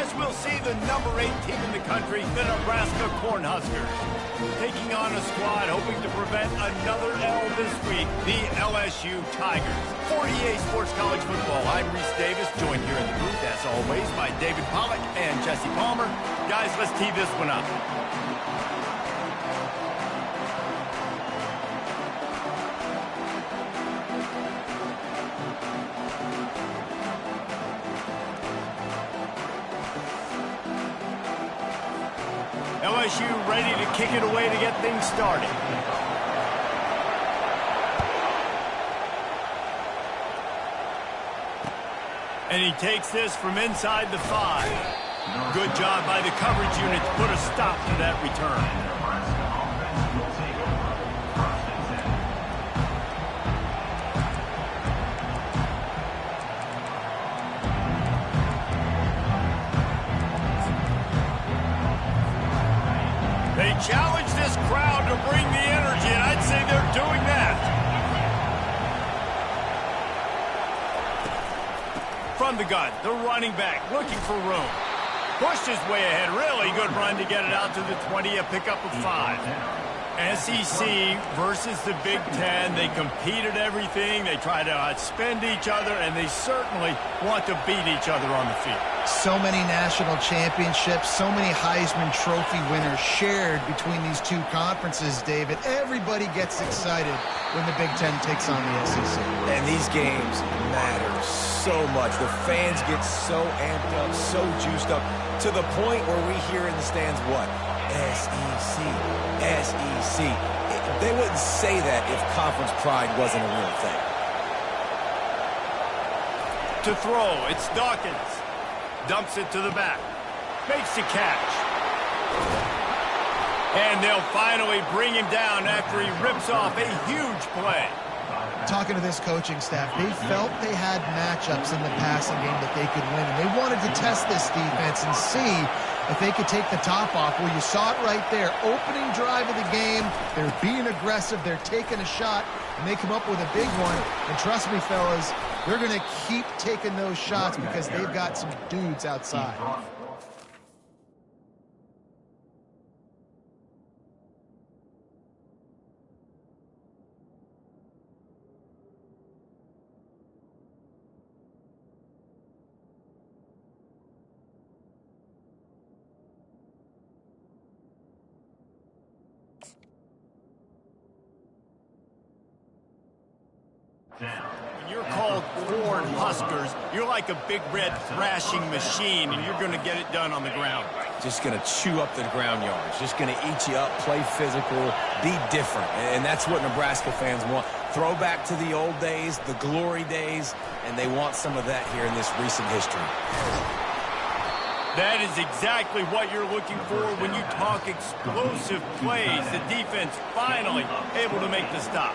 as we'll see the #8 team in the country, the Nebraska Cornhuskers, taking on a squad hoping to prevent another L this week, the LSU Tigers. For EA Sports College Football, I'm Reese Davis, joined here in the booth, as always, by David Pollack and Jesse Palmer. Guys, let's tee this one up. LSU ready to kick it away to get things started. And he takes this from inside the 5. Good job by the coverage unit to put a stop to that return. They challenge this crowd to bring the energy, and I'd say they're doing that. From the gun, the running back looking for room. Pushed his way ahead. Really good run to get it out to the 20, a pickup of 5. SEC versus the Big Ten. They compete at everything. They try to outspend each other, and they certainly want to beat each other on the field. So many national championships, so many Heisman Trophy winners shared between these two conferences, David. Everybody gets excited when the Big Ten takes on the SEC. And these games matter so much. The fans get so amped up, so juiced up, to the point where we hear in the stands what? SEC, SEC. They wouldn't say that if conference pride wasn't a real thing. To throw, it's Dawkins. Dumps it to the back. Makes the catch. And they'll finally bring him down after he rips off a huge play. Talking to this coaching staff, they felt they had matchups in the passing game that they could win, and they wanted to test this defense and see if they could take the top off. Well, you saw it right there. Opening drive of the game, they're being aggressive, they're taking a shot, and they come up with a big one. And trust me, fellas, they're going to keep taking those shots because they've got some dudes outside. When you're called corn huskers, you're like a big red thrashing machine, and you're going to get it done on the ground. Just going to chew up the ground yards. Just going to eat you up, play physical, be different. And that's what Nebraska fans want. Throw back to the old days, the glory days, and they want some of that here in this recent history. That is exactly what you're looking for when you talk explosive plays. The defense finally able to make the stop.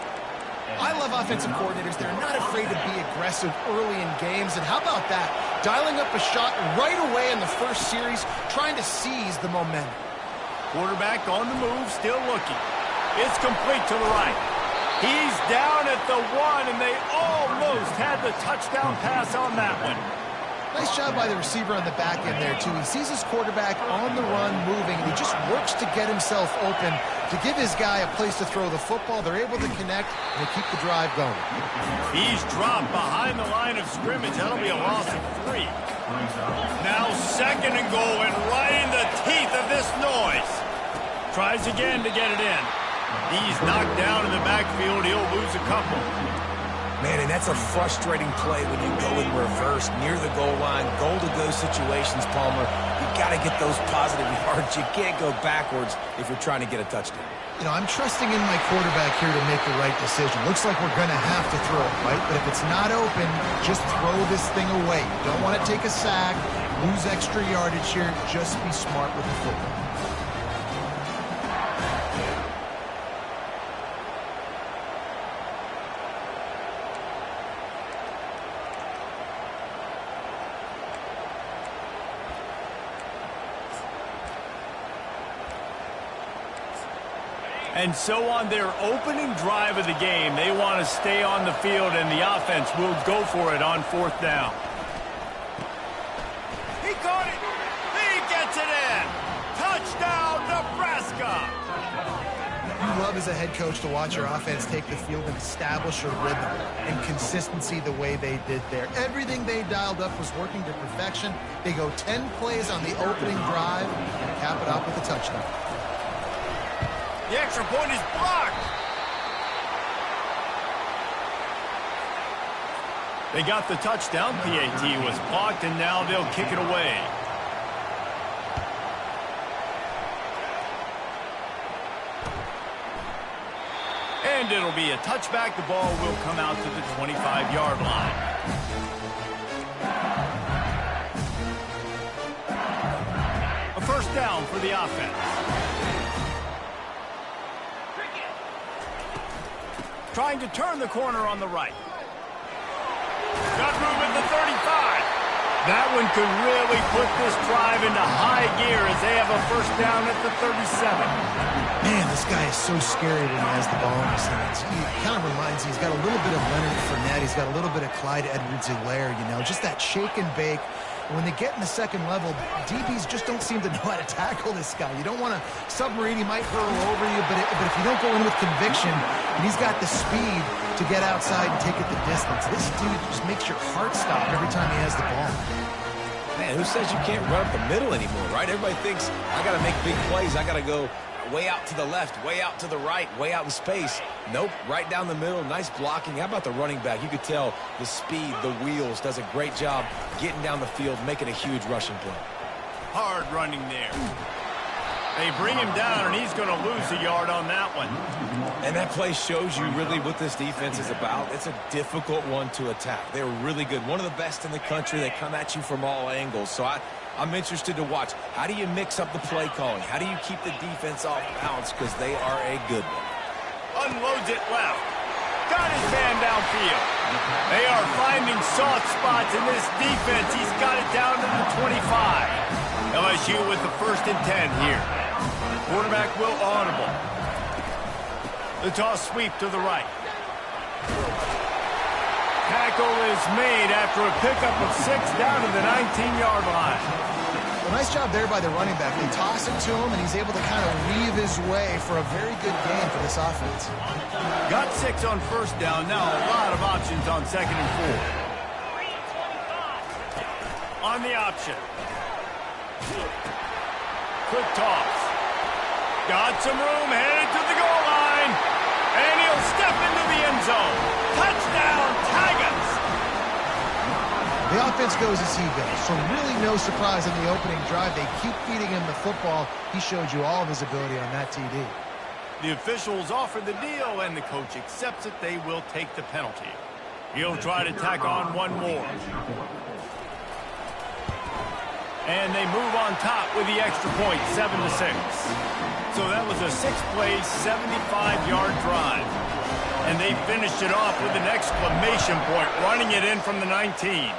I love offensive coordinators. They're not afraid to be aggressive early in games. And how about that? Dialing up a shot right away in the first series, trying to seize the momentum. Quarterback on the move, still looking. It's complete to the right. He's down at the 1, and they almost had the touchdown pass on that one. Nice job by the receiver on the back end there, too. He sees his quarterback on the run moving, and he just works to get himself open to give his guy a place to throw the football. They're able to connect, and they keep the drive going. He's dropped behind the line of scrimmage. That'll be a loss of 3. Now 2nd and goal, and right in the teeth of this noise. Tries again to get it in. He's knocked down in the backfield. He'll lose a couple. Man, and that's a frustrating play when you go in reverse near the goal line, goal-to-go situations, Palmer. You got to get those positive yards. You can't go backwards if you're trying to get a touchdown. You know, I'm trusting in my quarterback here to make the right decision. Looks like we're going to have to throw it, right? But if it's not open, just throw this thing away. You don't want to take a sack, lose extra yardage here. Just be smart with the football. And so on their opening drive of the game, they want to stay on the field, and the offense will go for it on 4th down. He caught it. love as a head coach to watch your offense take the field and establish a rhythm and consistency the way they did there. Everything they dialed up was working to perfection. They go 10 plays on the opening drive and cap it off with a touchdown. The extra point is blocked. They got the touchdown. PAT was blocked, and now they'll kick it away. And it'll be a touchback. The ball will come out to the 25-yard line. A first down for the offense. Trying to turn the corner on the right. Got room at the 35. That one could really put this drive into high gear as they have a first down at the 37. Man, this guy is so scary when he has the ball in his hands. He kind of reminds me, he's got a little bit of Leonard Fournette. He's got a little bit of Clyde Edwards-Helaire, you know, just that shake and bake. When they get in the second level, DBs just don't seem to know how to tackle this guy. You don't want to submarine. He might hurl over you, but if you don't go in with conviction, and he's got the speed to get outside and take it the distance, this dude just makes your heart stop every time he has the ball. Man, who says you can't run up the middle anymore, right? Everybody thinks, I got to make big plays. I got to go way out to the left, way out to the right, way out in space. Nope, right down the middle. Nice blocking. How about the running back? You could tell the speed, the wheels, does a great job getting down the field, making a huge rushing play. Hard running there. They bring him down, and he's going to lose a yard on that one. And that play shows you really what this defense is about. It's a difficult one to attack. They're really good. One of the best in the country. They come at you from all angles. So I'm interested to watch. How do you mix up the play calling? How do you keep the defense off balance? Because they are a good one. Unloads it left. Got his man downfield. They are finding soft spots in this defense. He's got it down to the 25. LSU with the 1st and 10 here. Quarterback will audible. The toss sweep to the right. Tackle is made after a pickup of 6 down to the 19-yard line. Well, nice job there by the running back. They toss it to him, and he's able to kind of weave his way for a very good game for this offense. Got 6 on first down. Now a lot of options on 2nd and 4. On the option. Quick toss. Got some room, headed to the goal line. And he'll step into the end zone. Touchdown, Tigers! The offense goes as he goes, so really no surprise in the opening drive. They keep feeding him the football. He showed you all of his ability on that TD. The officials offer the deal, and the coach accepts it. They will take the penalty. He'll try to tack on one more. And they move on top with the extra point, 7-6. So that was a 6-play, 75-yard drive. And they finished it off with an exclamation point, running it in from the 19.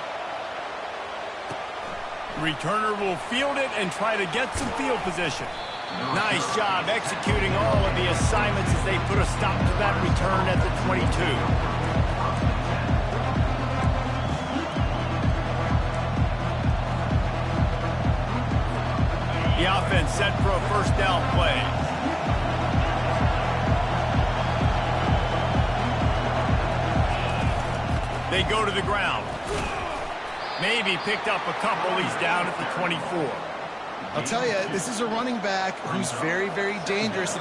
Returner will field it and try to get some field position. Nice job executing all of the assignments as they put a stop to that return at the 22. The offense set for a first down play. They go to the ground. Maybe picked up a couple. He's down at the 24. I'll tell you, this is a running back who's very, very dangerous.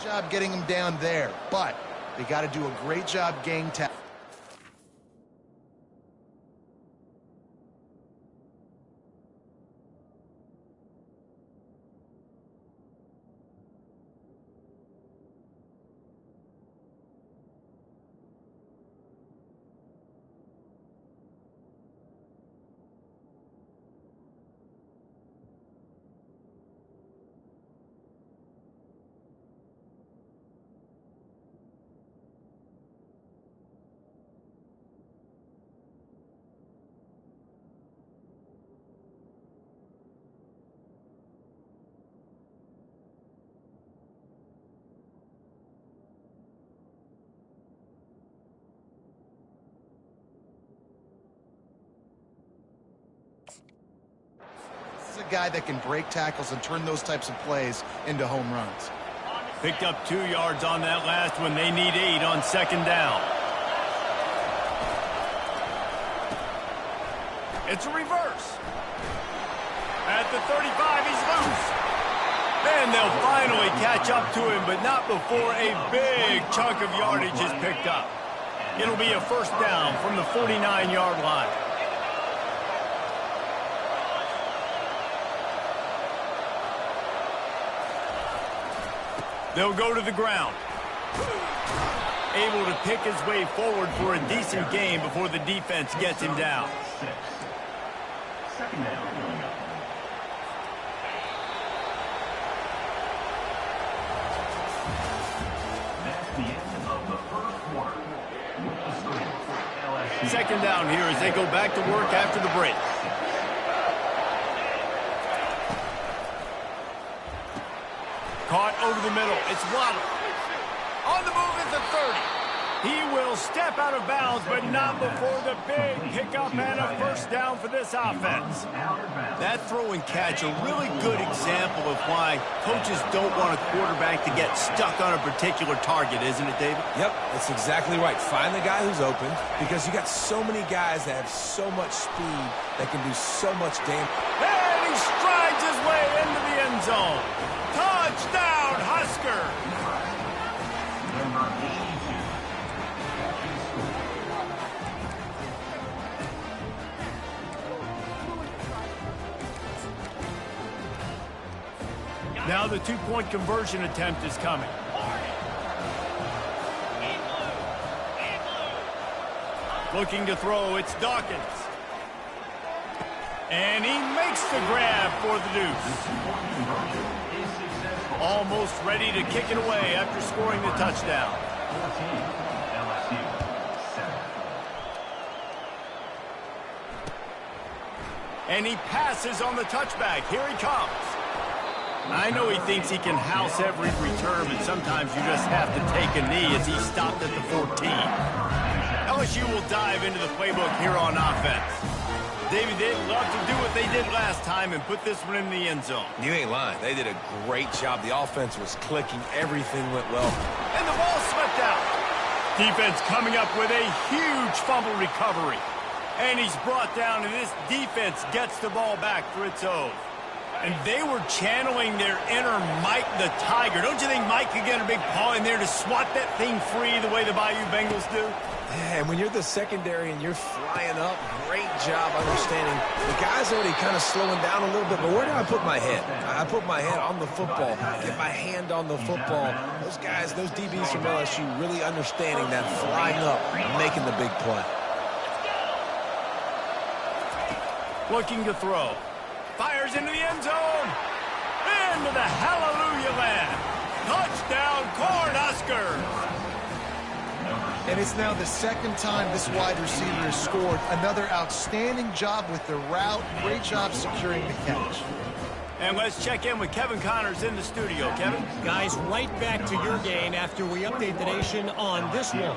Job getting him down there, but they got to do a great job gang tackling. that guy that can break tackles and turn those types of plays into home runs. Picked up 2 yards on that last one. They need 8 on second down. It's a reverse. At the 35, he's loose. And they'll finally catch up to him, but not before a big chunk of yardage is picked up. It'll be a first down from the 49-yard line. They'll go to the ground. Able to pick his way forward for a decent gain before the defense gets him down. Second down. That's the end of the first quarter. With the score, LSU. Second down here as they go back to work after the break. Caught over the middle. It's Waddle. On the move is the 30. He will step out of bounds, but not before the big pickup and a first down for this offense. That throw and catch, a really good example of why coaches don't want a quarterback to get stuck on a particular target, isn't it, David? Yep, that's exactly right. Find the guy who's open, because you got so many guys that have so much speed that can do so much damage. And he strides his way into the end zone. Touchdown, Husker! Number 82. Now the two-point conversion attempt is coming. Looking to throw, it's Dawkins. And he makes the grab for the deuce. Almost ready to kick it away after scoring the touchdown. And he passes on the touchback. Here he comes. I know he thinks he can house every return, but sometimes you just have to take a knee as he stopped at the 14. LSU will dive into the playbook here on offense. David, they'd love to do what they did last time and put this one in the end zone. You ain't lying. They did a great job. The offense was clicking. Everything went well. And the ball slipped out. Defense coming up with a huge fumble recovery. And he's brought down, and this defense gets the ball back for its own. And they were channeling their inner Mike the Tiger. Don't you think Mike could get a big paw in there to swat that thing free the way the Bayou Bengals do? Yeah, and when you're the secondary and you're flying up, great job understanding. The guy's already kind of slowing down a little bit, but where do I put my head? I put my head on the football, get my hand on the football. Those guys, those DBs from LSU really understanding that flying up and making the big play. Looking to throw. Fires into the end zone. Into the hallelujah land. Touchdown, Cornhuskers. And it's now the second time this wide receiver has scored. Another outstanding job with the route. Great job securing the catch. And let's check in with Kevin Connors in the studio. Kevin? Guys, right back to your game after we update the nation on this one.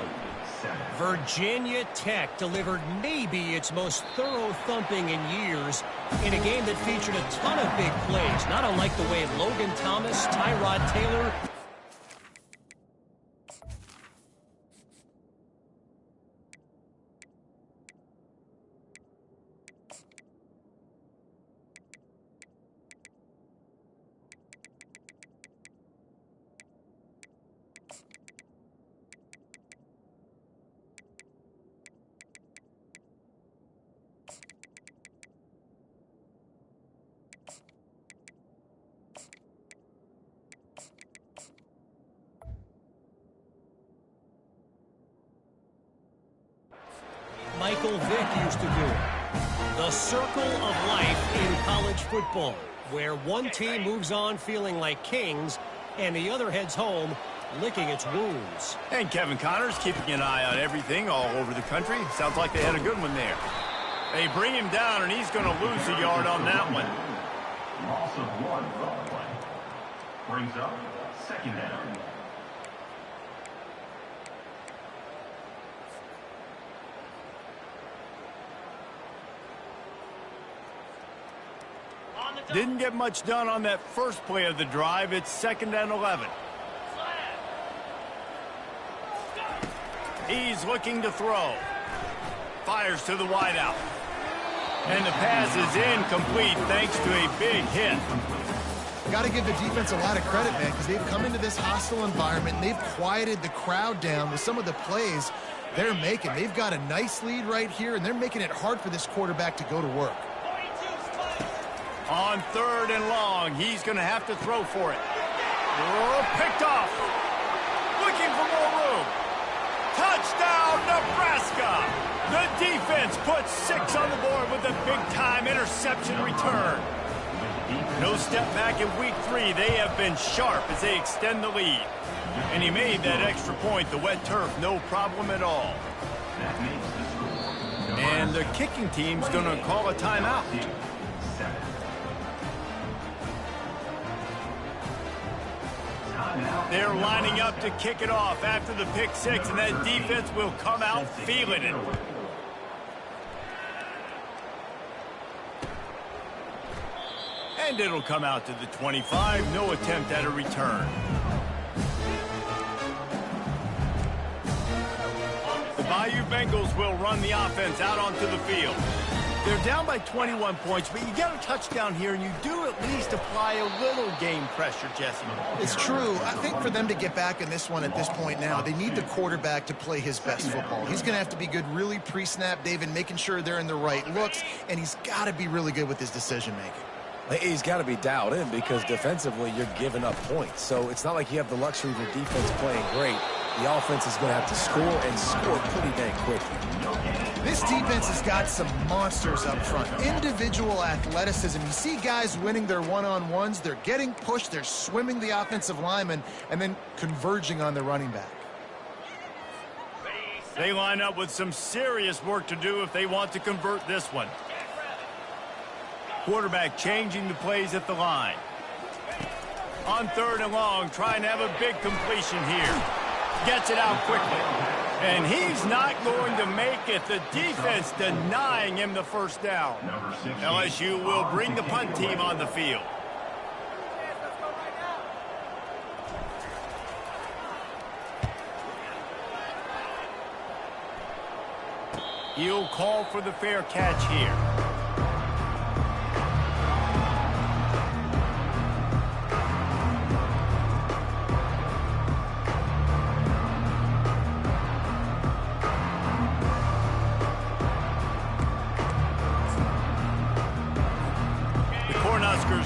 Virginia Tech delivered maybe its most thorough thumping in years in a game that featured a ton of big plays, not unlike the way Logan Thomas, Tyrod Taylor, Michael Vick used to do it. The circle of life in college football, where one team moves on feeling like kings and the other heads home licking its wounds. And Kevin Connors keeping an eye on everything all over the country. Sounds like they had a good one there. They bring him down, and he's going to lose a yard on that one. Loss of 1 on the play. Brings up second down. Didn't get much done on that first play of the drive. It's 2nd and 11. He's looking to throw. Fires to the wideout. And the pass is incomplete thanks to a big hit. Got to give the defense a lot of credit, man, because they've come into this hostile environment and they've quieted the crowd down with some of the plays they're making. They've got a nice lead right here, and they're making it hard for this quarterback to go to work. On 3rd and long, he's going to have to throw for it. Oh, picked off. Looking for more room. Touchdown, Nebraska! The defense puts 6 on the board with a big-time interception return. No step back in week 3. They have been sharp as they extend the lead. And he made that extra point, the wet turf, no problem at all. And the kicking team's going to call a timeout. They're lining up to kick it off after the pick 6, and that defense will come out feeling it. And it'll come out to the 25. No attempt at a return. The Bayou Bengals will run the offense out onto the field. They're down by 21 points, but you get a touchdown here, and you do at least apply a little game pressure, Jesse. It's true. I think for them to get back in this one at this point now, they need the quarterback to play his best football. He's going to have to be good really pre-snap, David, making sure they're in the right looks, and he's got to be really good with his decision-making. He's got to be dialed in because defensively you're giving up points. So it's not like you have the luxury of your defense playing great. The offense is going to have to score and score pretty dang quickly. This defense has got some monsters up front. Individual athleticism. You see guys winning their one-on-ones. They're getting pushed. They're swimming the offensive lineman and then converging on the running back. They line up with some serious work to do if they want to convert this one. Quarterback changing the plays at the line. On 3rd and long, trying to have a big completion here. Gets it out quickly. And he's not going to make it. The defense denying him the first down. LSU will bring the punt team on the field. He'll call for the fair catch here.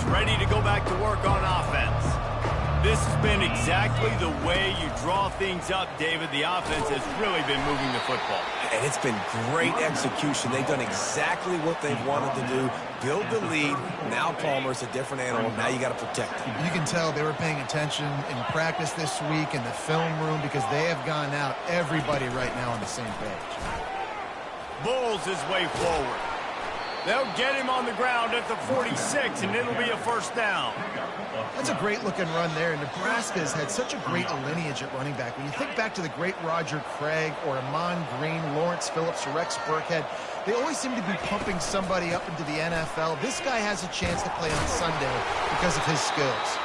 Ready to go back to work on offense. This has been exactly the way you draw things up, David. The offense has really been moving the football. And it's been great execution. They've done exactly what they've wanted to do. Build the lead. Now Palmer's a different animal. Now you got to protect him. You can tell they were paying attention in practice this week in the film room because they have gone out everybody right now on the same page. Bulls his way forward. They'll get him on the ground at the 46, and it'll be a first down. That's a great-looking run there. Nebraska's had such a great lineage at running back. When you think back to the great Roger Craig or Amon Green, Lawrence Phillips, or Rex Burkhead, they always seem to be pumping somebody up into the NFL. This guy has a chance to play on Sunday because of his skills.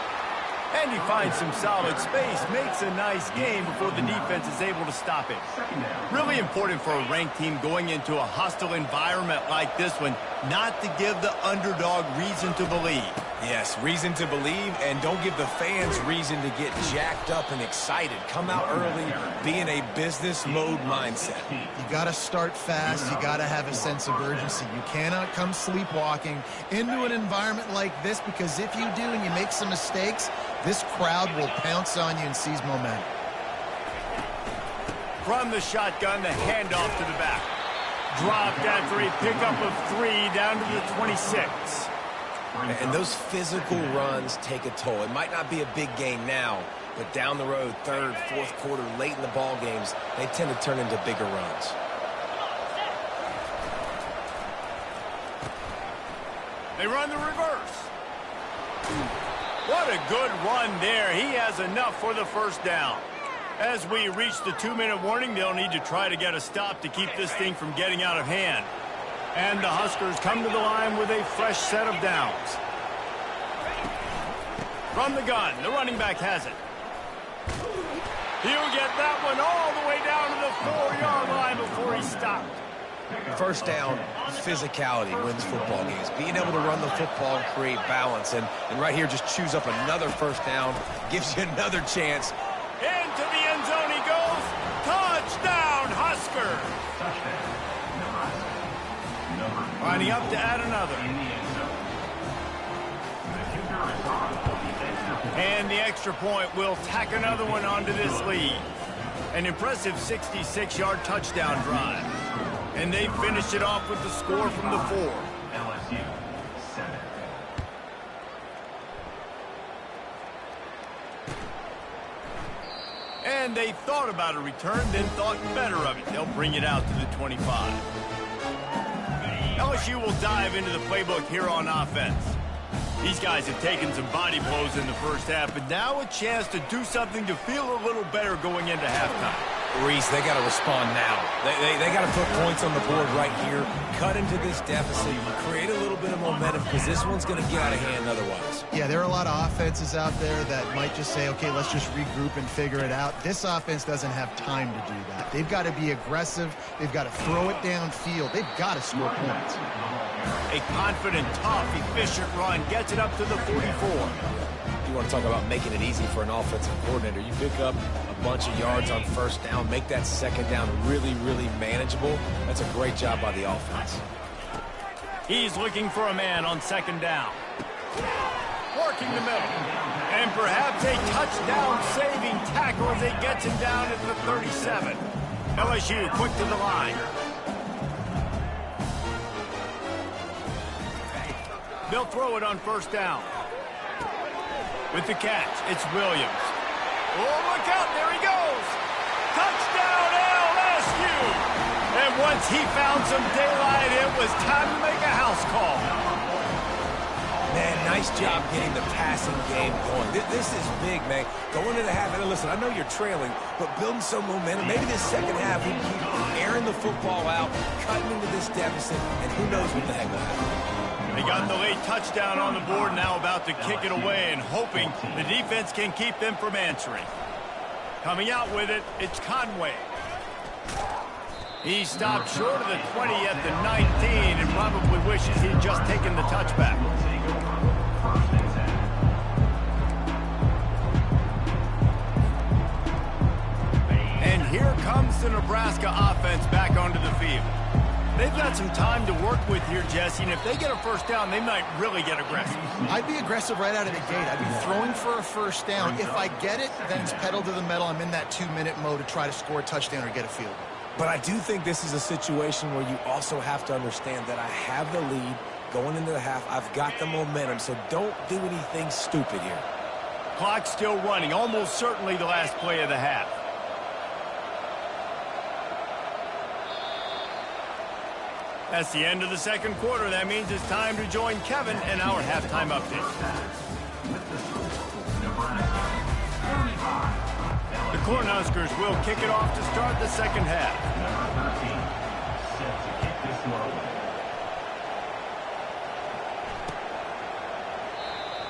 And he finds some solid space, makes a nice game before the defense is able to stop it. Really important for a ranked team going into a hostile environment like this one, not to give the underdog reason to believe. Yes, reason to believe, and don't give the fans reason to get jacked up and excited. Come out early, be in a business mode mindset. You got to start fast. You got to have a sense of urgency. You cannot come sleepwalking into an environment like this, because if you do and you make some mistakes, this crowd will pounce on you and seize momentum. From the shotgun, the handoff to the back. Dropped after a pickup of 3 down to the 26. And those physical runs take a toll. It might not be a big gain now, but down the road, 3rd, 4th quarter, late in the ball games, they tend to turn into bigger runs. They run the reverse. What a good run there. He has enough for the first down. As we reach the 2-minute warning, they'll need to try to get a stop to keep this thing from getting out of hand. And the Huskers come to the line with a fresh set of downs. From the gun, the running back has it. He'll get that one all the way down to the 4-yard line before he stopped. First down, physicality wins football games. Being able to run the football and create balance. And right here, just choose up another first down. Gives you another chance. Into the end zone he goes. Touchdown, Husker. Lining up to add another. And the extra point will tack another one onto this lead. An impressive 66-yard touchdown drive. And they finished it off with the score from the 4. LSU 7. And they thought about a return, then thought better of it. They'll bring it out to the 25. LSU will dive into the playbook here on offense. These guys have taken some body blows in the first half, but now a chance to do something to feel a little better going into halftime. Reese, they got to respond now. They got to put points on the board right here, cut into this deficit, create a little bit of momentum, because this one's going to get out of hand otherwise. Yeah, there are a lot of offenses out there that might just say, okay, let's just regroup and figure it out. This offense doesn't have time to do that. They've got to be aggressive. They've got to throw it downfield. They've got to score points. A confident, tough, efficient run gets it up to the 44. You want to talk about making it easy for an offensive coordinator. You pick up a bunch of yards on first down, make that second down really, really manageable. That's a great job by the offense. He's looking for a man on second down. Working the middle. And perhaps a touchdown-saving tackle as it gets him down at the 37. LSU quick to the line. They'll throw it on first down. With the catch, it's Williams. Oh, look out, there he goes. Touchdown, LSU. And once he found some daylight, it was time to make a house call. Man, nice job getting the passing game going. This is big, man. Going into the half, and listen, I know you're trailing, but building some momentum. Maybe this second half, we can keep airing the football out, cutting into this deficit, and who knows what the heck will happen. They got the late touchdown on the board, now about to kick it away and hoping the defense can keep them from answering. Coming out with it, it's Conway. He stopped short of the 20 at the 19 and probably wishes he'd just taken the touchback. And here comes the Nebraska offense back onto the field. They've got some time to work with here, Jesse, and if they get a first down, they might really get aggressive. I'd be aggressive right out of the gate. I'd be throwing for a first down. If I get it, then it's pedal to the metal. I'm in that 2-minute mode to try to score a touchdown or get a field goal. But I do think this is a situation where you also have to understand that I have the lead going into the half. I've got the momentum, so don't do anything stupid here. Clock's still running, almost certainly the last play of the half. That's the end of the second quarter. That means it's time to join Kevin in our halftime update. The Cornhuskers will kick it off to start the second half.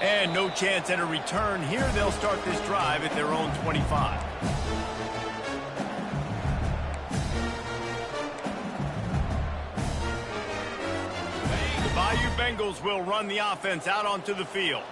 And no chance at a return here. They'll start this drive at their own 25. Bayou Bengals will run the offense out onto the field.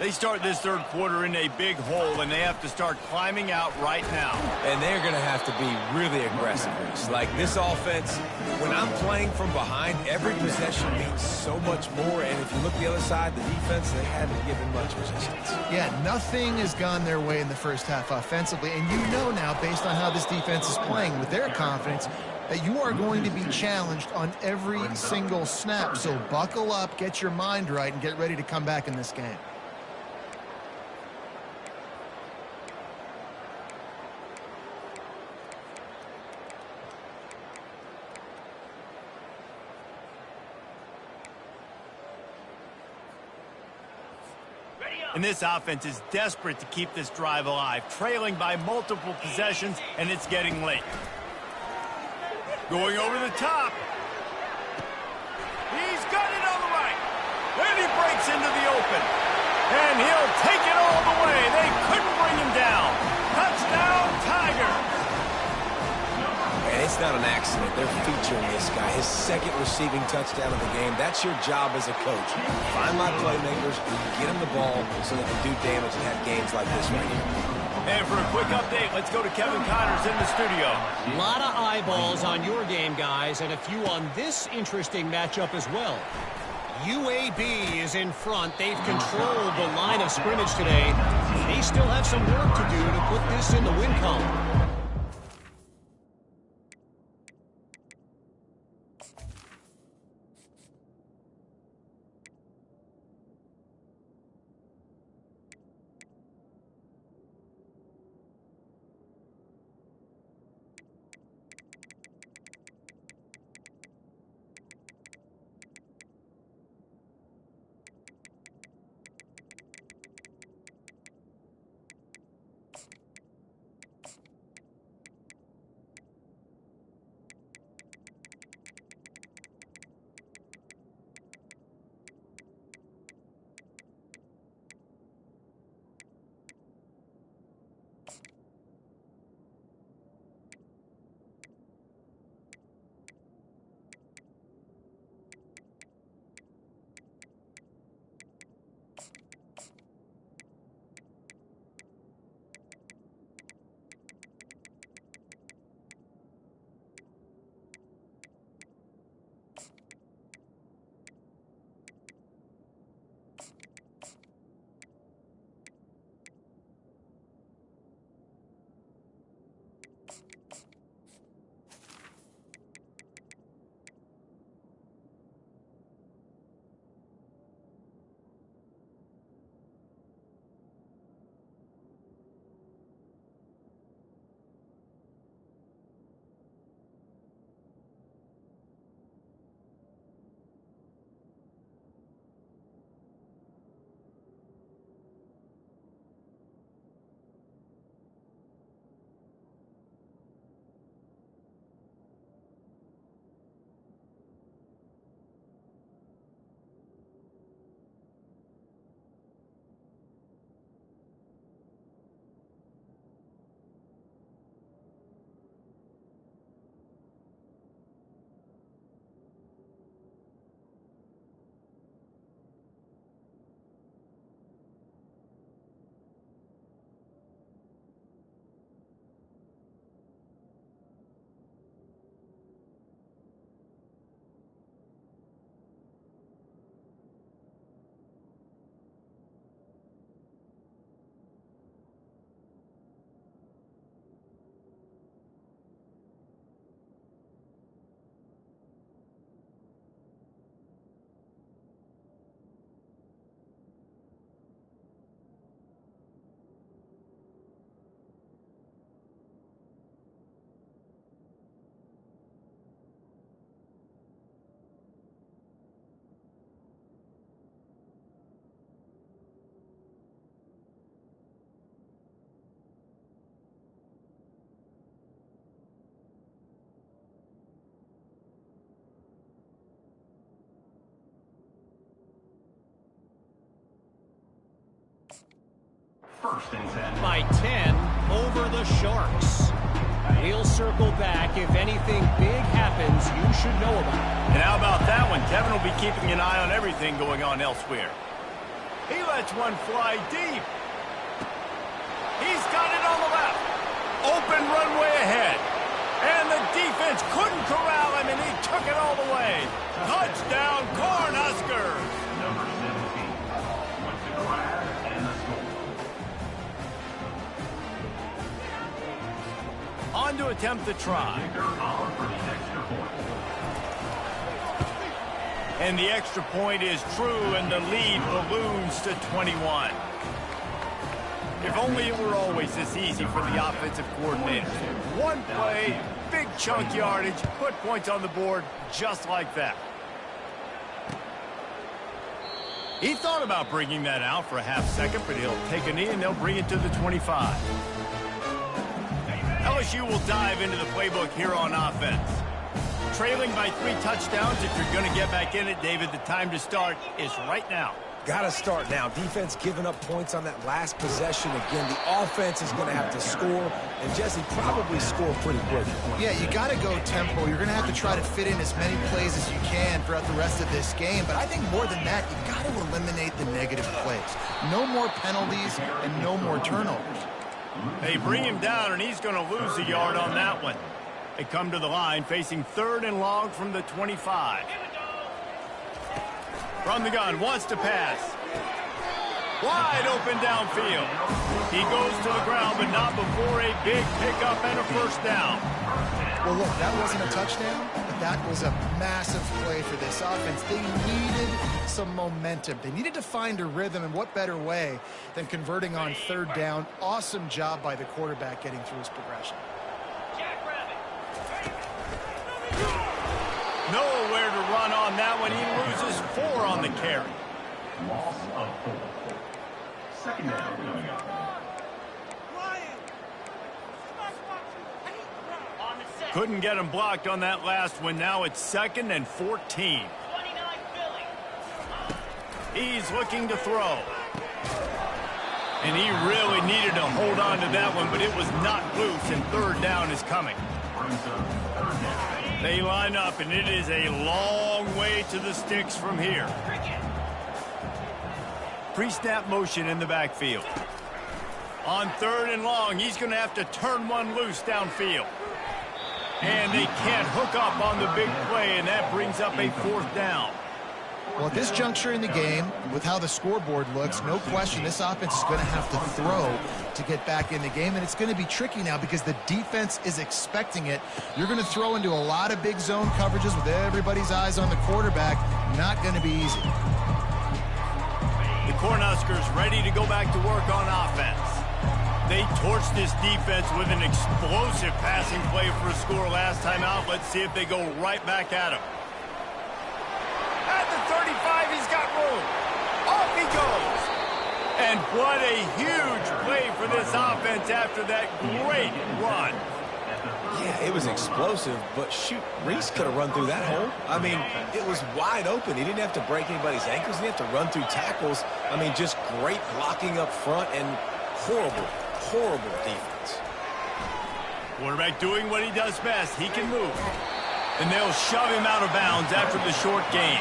They start this third quarter in a big hole, and they have to start climbing out right now. And they're going to have to be really aggressive. Like this offense, when I'm playing from behind, every possession means so much more. And if you look the other side, the defense, they haven't given much resistance. Yeah, nothing has gone their way in the first half offensively. And you know now, based on how this defense is playing with their confidence, that you are going to be challenged on every single snap. So buckle up, get your mind right, and get ready to come back in this game. And this offense is desperate to keep this drive alive, trailing by multiple possessions, and it's getting late. Going over the top. He's got it on the right. And he breaks into the open. And he'll take it all the way. They couldn't bring him down. Touchdown, Tigers. And it's not an accident. They're featuring this guy. His second receiving touchdown of the game. That's your job as a coach. Find my playmakers, get them the ball so they can do damage and have games like this right here. And for a quick update, let's go to Kevin Connors in the studio. A lot of eyeballs on your game, guys, and a few on this interesting matchup as well. UAB is in front. They've controlled the line of scrimmage today. They still have some work to do to put this in the win column. First and 10. By 10 over the Sharks. We'll circle back. If anything big happens, you should know about it. And how about that one? Kevin will be keeping an eye on everything going on elsewhere. He lets one fly deep. He's got it on the left. Open runway ahead. And the defense couldn't corral him, and he took it all the way. Touchdown, Cornhuskers. Number 17. With the grab and the score. On to attempt the try. Kicker on for the extra point. And the extra point is true, and the lead balloons to 21. If only it were always this easy for the offensive coordinators. One play, big chunk yardage, put points on the board just like that. He thought about bringing that out for a half second, but he'll take a knee and they'll bring it to the 25. LSU will dive into the playbook here on offense. Trailing by 3 touchdowns, if you're going to get back in it, David, the time to start is right now. Got to start now. Defense giving up points on that last possession. Again, the offense is going to have to score, and Jesse probably score pretty quick. Yeah, you got to go tempo. You're going to have to try to fit in as many plays as you can throughout the rest of this game. But I think more than that, you got to eliminate the negative plays. No more penalties and no more turnovers. They bring him down, and he's going to lose a yard on that one. They come to the line facing 3rd and long from the 25. From the gun, wants to pass. Wide open downfield. He goes to the ground, but not before a big pickup and a first down. Well, look, that wasn't a touchdown, but that was a massive play for this offense. They needed some momentum. They needed to find a rhythm, and what better way than converting on 3rd down. Awesome job by the quarterback getting through his progression. Nowhere to run on that one. He loses 4 on the carry. Loss of 4. Second down coming up. Couldn't get him blocked on that last one. Now it's 2nd and 14. He's looking to throw. And he really needed to hold on to that one, but it was not loose, and 3rd down is coming. They line up, and it is a long way to the sticks from here. Pre-snap motion in the backfield. On 3rd and long, he's going to have to turn one loose downfield. And they can't hook up on the big play, and that brings up a 4th down. Well, at this juncture in the game, with how the scoreboard looks, no question this offense is going to have to throw to get back in the game, and it's going to be tricky now because the defense is expecting it. You're going to throw into a lot of big zone coverages with everybody's eyes on the quarterback. Not going to be easy. The Cornhuskers ready to go back to work on offense. They torched this defense with an explosive passing play for a score last time out. Let's see if they go right back at him. At the 35, he's got room. Off he goes. And what a huge play for this offense after that great run. Yeah, it was explosive, but shoot, Reese could have run through that hole. I mean, it was wide open. He didn't have to break anybody's ankles. He didn't have to run through tackles. I mean, just great blocking up front and horrible defense. Quarterback doing what he does best. He can move. And they'll shove him out of bounds after the short gain.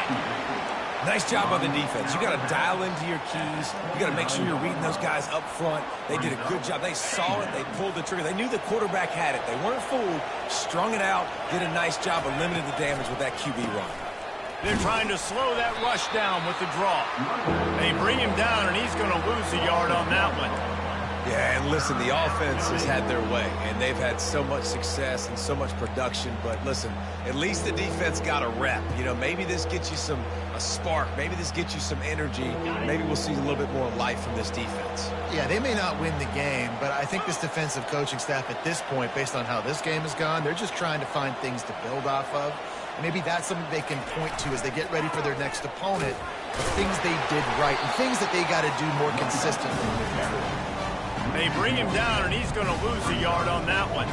Nice job by the defense. You got to dial into your keys. You got to make sure you're reading those guys up front. They did a good job. They saw it. They pulled the trigger. They knew the quarterback had it. They weren't fooled. Strung it out. Did a nice job of limiting the damage with that QB run. They're trying to slow that rush down with the draw. They bring him down, and he's going to lose a yard on that one. Yeah, and listen, the offense has had their way, and they've had so much success and so much production. But listen, at least the defense got a rep. You know, maybe this gets you a spark. Maybe this gets you some energy. Maybe we'll see a little bit more life from this defense. Yeah, they may not win the game, but I think this defensive coaching staff at this point, based on how this game has gone, they're just trying to find things to build off of. Maybe that's something they can point to as they get ready for their next opponent, of things they did right and things that they got to do more consistently moving forward. They bring him down, and he's going to lose a yard on that one.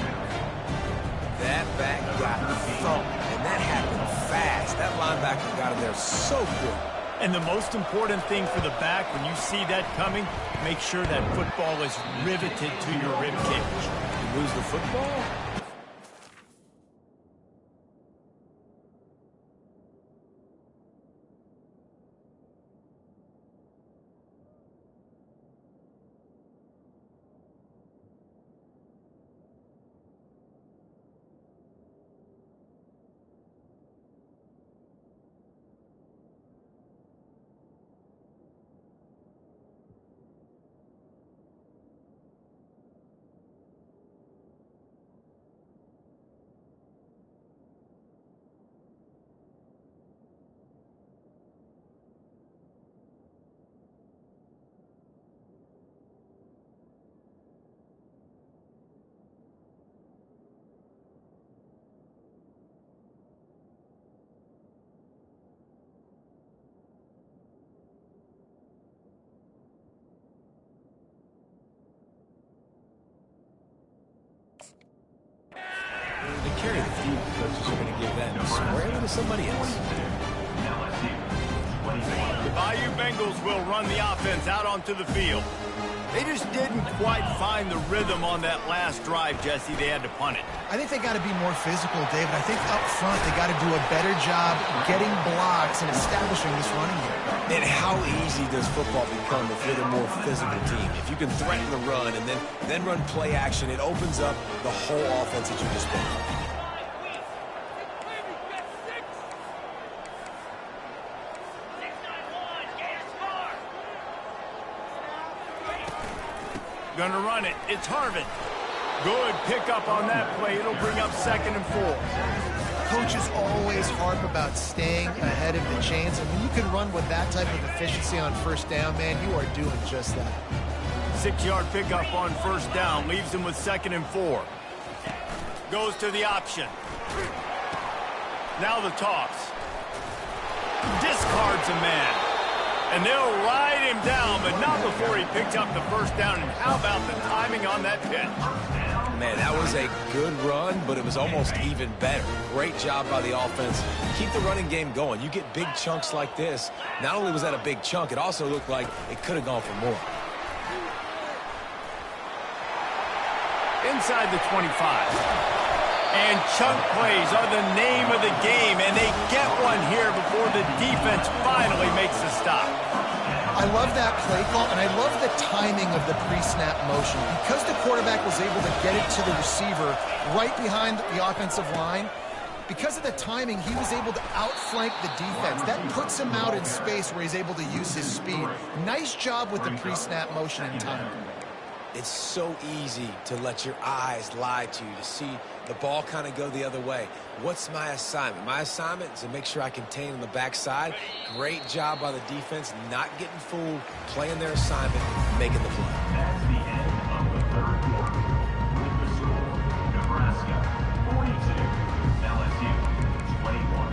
That back got thumped, and that happened fast. That linebacker got in there so quick. And the most important thing for the back, when you see that coming, make sure that football is riveted to your rib cage. You lose the football? They carry the field. Coaches are going to give that squarely to somebody else. The Bayou Bengals will run the offense out onto the field. They just didn't quite find the rhythm on that last drive, Jesse. They had to punt it. I think they got to be more physical, David. I think up front they got to do a better job getting blocks and establishing this running game. And how easy does football become if you're the more physical team? If you can threaten the run and then run play action, it opens up the whole offense that you just spoke of. Gonna run it. It's Harvin. Good pickup on that play. It'll bring up 2nd and 4. Coaches always harp about staying ahead of the chains, and when you can run with that type of efficiency on 1st down, man, you are doing just that. 6-yard pickup on 1st down. Leaves him with 2nd and 4. Goes to the option. Now the toss. Discards a man. And they'll ride him down, but not before he picks up the 1st down. And how about the timing on that pitch? Man, that was a good run, but it was almost even better. Great job by the offense. Keep the running game going. You get big chunks like this. Not only was that a big chunk, it also looked like it could have gone for more. Inside the 25. And chunk plays are the name of the game, and they get one here before the defense finally makes the stop. I love that play call, and I love the timing of the pre-snap motion. Because the quarterback was able to get it to the receiver right behind the offensive line, because of the timing, he was able to outflank the defense. That puts him out in space where he's able to use his speed. Nice job with the pre-snap motion and timing. It's so easy to let your eyes lie to you, to see the ball kind of go the other way. What's my assignment? My assignment is to make sure I contain on the backside. Great job by the defense, not getting fooled, playing their assignment, making the play. That's the end of the 3rd quarter. With the score, Nebraska 42, LSU 21.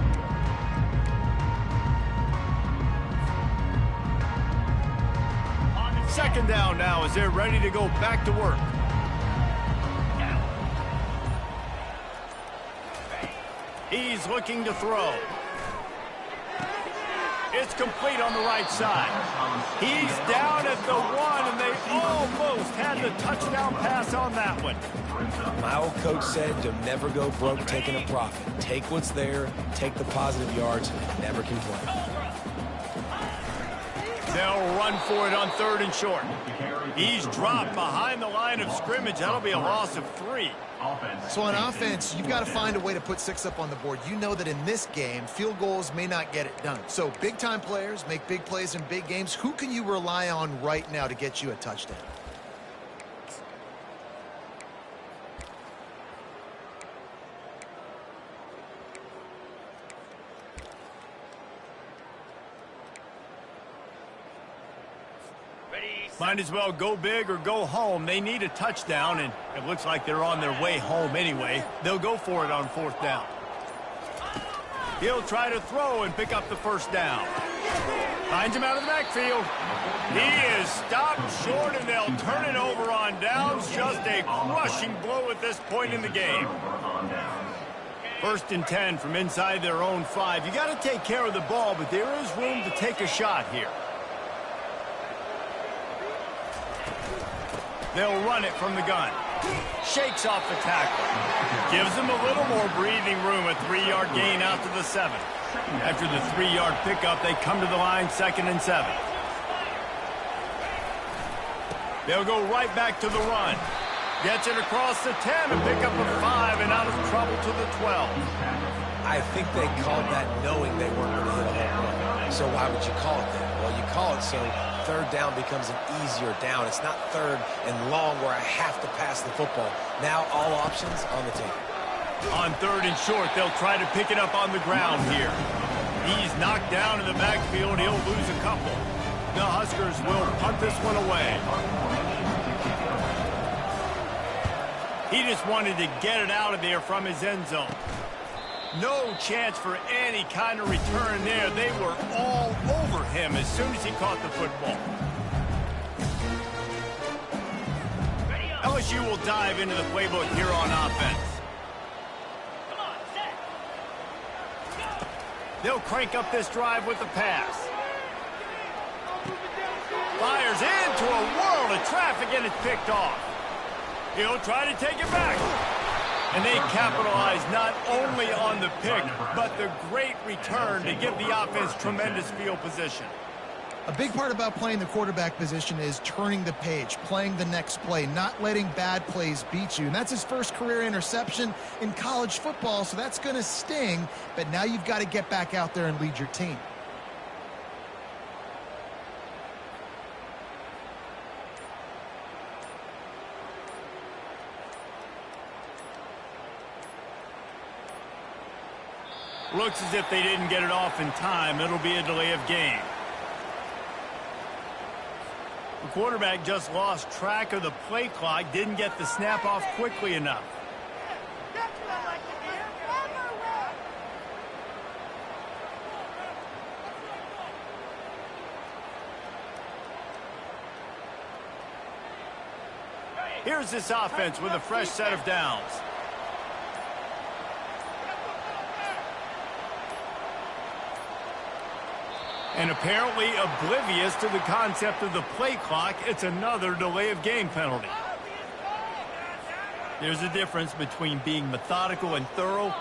2nd down now as they're ready to go back to work. He's looking to throw. It's complete on the right side. He's down at the 1, and they almost had the touchdown pass on that one. My old coach said to never go broke taking a profit. Take what's there, take the positive yards, never complain. They'll run for it on 3rd and short. He's dropped behind the line of scrimmage. That'll be a loss of 3. So on offense, you've got to find a way to put 6 up on the board. You know that in this game, field goals may not get it done. So big-time players make big plays in big games. Who can you rely on right now to get you a touchdown? Might as well go big or go home. They need a touchdown, and it looks like they're on their way home anyway. They'll go for it on 4th down. He'll try to throw and pick up the 1st down. Finds him out of the backfield. He is stopped short, and they'll turn it over on downs. Just a crushing blow at this point in the game. 1st and 10 from inside their own 5. You got to take care of the ball, but there is room to take a shot here. They'll run it from the gun. Shakes off the tackle. Gives them a little more breathing room. A 3-yard gain out to the 7. After the 3-yard pickup, they come to the line 2nd and 7. They'll go right back to the run. Gets it across the 10 and pick up a 5 and out of trouble to the 12. I think they called that knowing they weren't going to hit a home run. So why would you call it that? Well, you call it so 3rd down becomes an easier down. It's not 3rd and long where I have to pass the football. Now all options on the table. On 3rd and short, they'll try to pick it up on the ground here. He's knocked down in the backfield. He'll lose a couple. The Huskers will punt this one away. He just wanted to get it out of there from his end zone. No chance for any kind of return there. They were all over him as soon as he caught the football. LSU will dive into the playbook here on offense. They'll crank up this drive with the pass. Fires into a world of traffic, and it's picked off. He'll try to take it back. And they capitalize not only on the pick, but the great return to give the offense tremendous field position. A big part about playing the quarterback position is turning the page, playing the next play, not letting bad plays beat you. And that's his first career interception in college football, so that's going to sting. But now you've got to get back out there and lead your team. Looks as if they didn't get it off in time. It'll be a delay of game. The quarterback just lost track of the play clock, didn't get the snap off quickly enough. Here's this offense with a fresh set of downs. And apparently oblivious to the concept of the play clock, it's another delay of game penalty. There's a difference between being methodical and thorough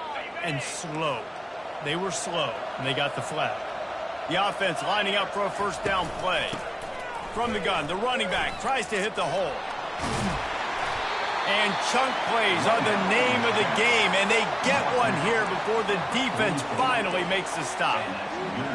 and slow. They were slow, and they got the flag. The offense lining up for a first down play. From the gun, the running back tries to hit the hole. And chunk plays are the name of the game, and they get one here before the defense finally makes the stop.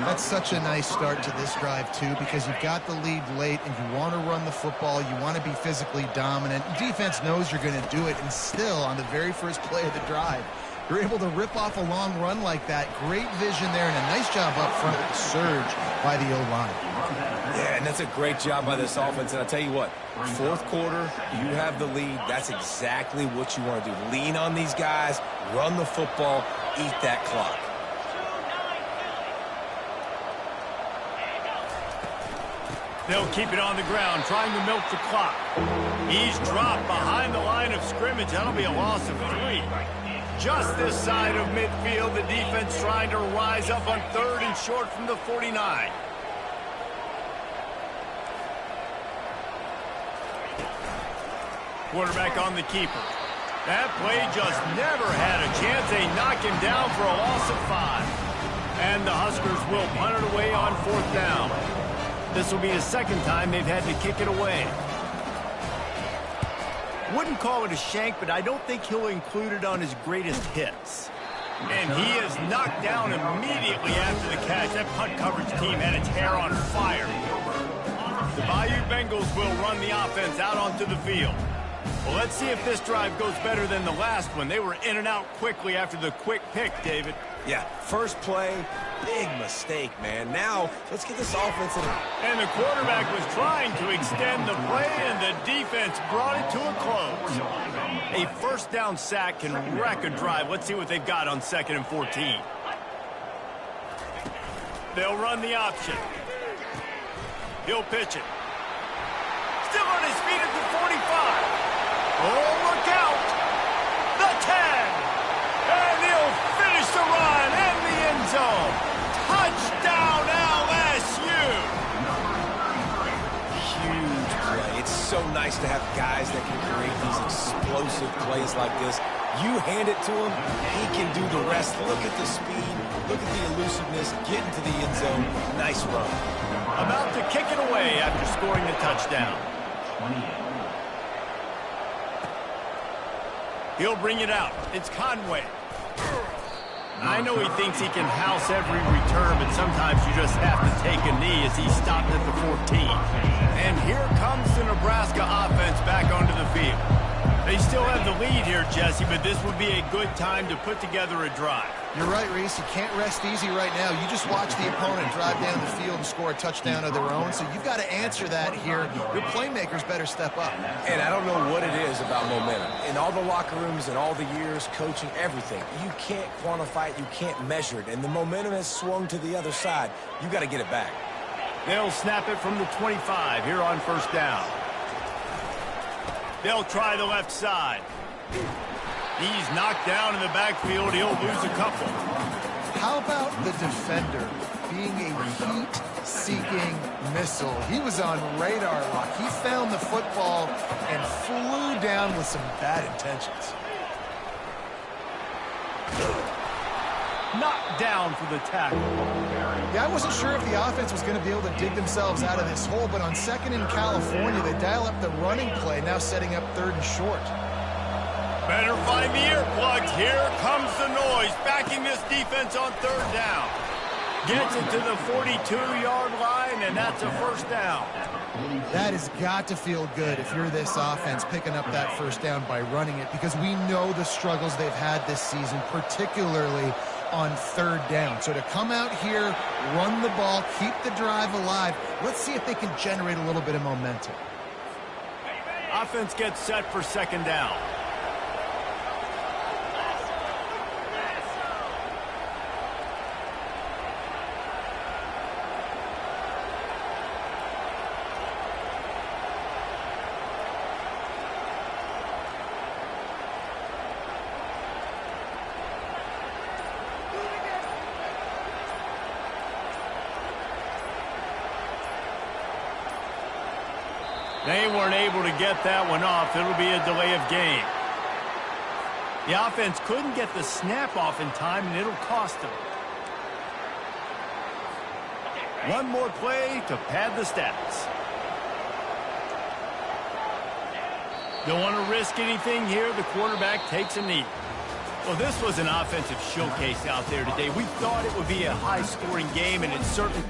That's such a nice start to this drive, too, because you've got the lead late, and you want to run the football. You want to be physically dominant. Defense knows you're going to do it, and still, on the very first play of the drive, you're able to rip off a long run like that. Great vision there, and a nice job up front with the surge by the O-line. Yeah, and that's a great job by this offense. And I'll tell you what, fourth quarter, you have the lead. That's exactly what you want to do. Lean on these guys, run the football, eat that clock. They'll keep it on the ground, trying to milk the clock. He's dropped behind the line of scrimmage. That'll be a loss of 3. Just this side of midfield, the defense trying to rise up on 3rd and short from the 49. Quarterback on the keeper. That play just never had a chance. They knock him down for a loss of 5. And the Huskers will punt it away on 4th down. This will be the second time they've had to kick it away. Wouldn't call it a shank, but I don't think he'll include it on his greatest hits. And he is knocked down immediately after the catch. That punt coverage team had its hair on fire. The Bayou Bengals will run the offense out onto the field. Well, let's see if this drive goes better than the last one. They were in and out quickly after the quick pick, David. Yeah, first play, big mistake, man. Now, let's get this offense in. And the quarterback was trying to extend the play, and the defense brought it to a close. A first down sack can wreck a drive. Let's see what they've got on 2nd and 14. They'll run the option. He'll pitch it. Still on his feet at the 45. Oh, look out! The 10! And he'll finish the run in the end zone. Touchdown, LSU! Huge play. It's so nice to have guys that can create these explosive plays like this. You hand it to him, he can do the rest. Look at the speed. Look at the elusiveness. Get into the end zone. Nice run. About to kick it away after scoring the touchdown. He'll bring it out. It's Conway. I know he thinks he can house every return, but sometimes you just have to take a knee as he stopped at the 14. And here comes the Nebraska offense back onto the field. They still have the lead here, Jesse, but this would be a good time to put together a drive. You're right, Reese. You can't rest easy right now. You just watch the opponent drive down the field and score a touchdown of their own, so you've got to answer that here. Your playmakers better step up. And I don't know what it is about momentum. In all the locker rooms and all the years, coaching, everything, you can't quantify it, you can't measure it, and the momentum has swung to the other side. You got to get it back. They'll snap it from the 25 here on first down. They'll try the left side. He's knocked down in the backfield. He'll lose a couple. How about the defender being a heat-seeking missile. He was on radar lock. He found the football and flew down with some bad intentions. Knocked down for the tackle. Yeah, I wasn't sure if the offense was going to be able to dig themselves out of this hole, but on second in California, they dial up the running play, now setting up third and short. Better find the earplugs. Here comes the noise, backing this defense on third down. Gets it to the 42-yard line, and that's a first down. That has got to feel good if you're this offense picking up that first down by running it, because we know the struggles they've had this season, particularly on third down. So to come out here, run the ball, keep the drive alive, let's see if they can generate a little bit of momentum. Offense gets set for second down. They weren't able to get that one off. It'll be a delay of game. The offense couldn't get the snap off in time, and it'll cost them. One more play to pad the stats. Don't want to risk anything here. The quarterback takes a knee. Well, this was an offensive showcase out there today. We thought it would be a high-scoring game, and it certainly...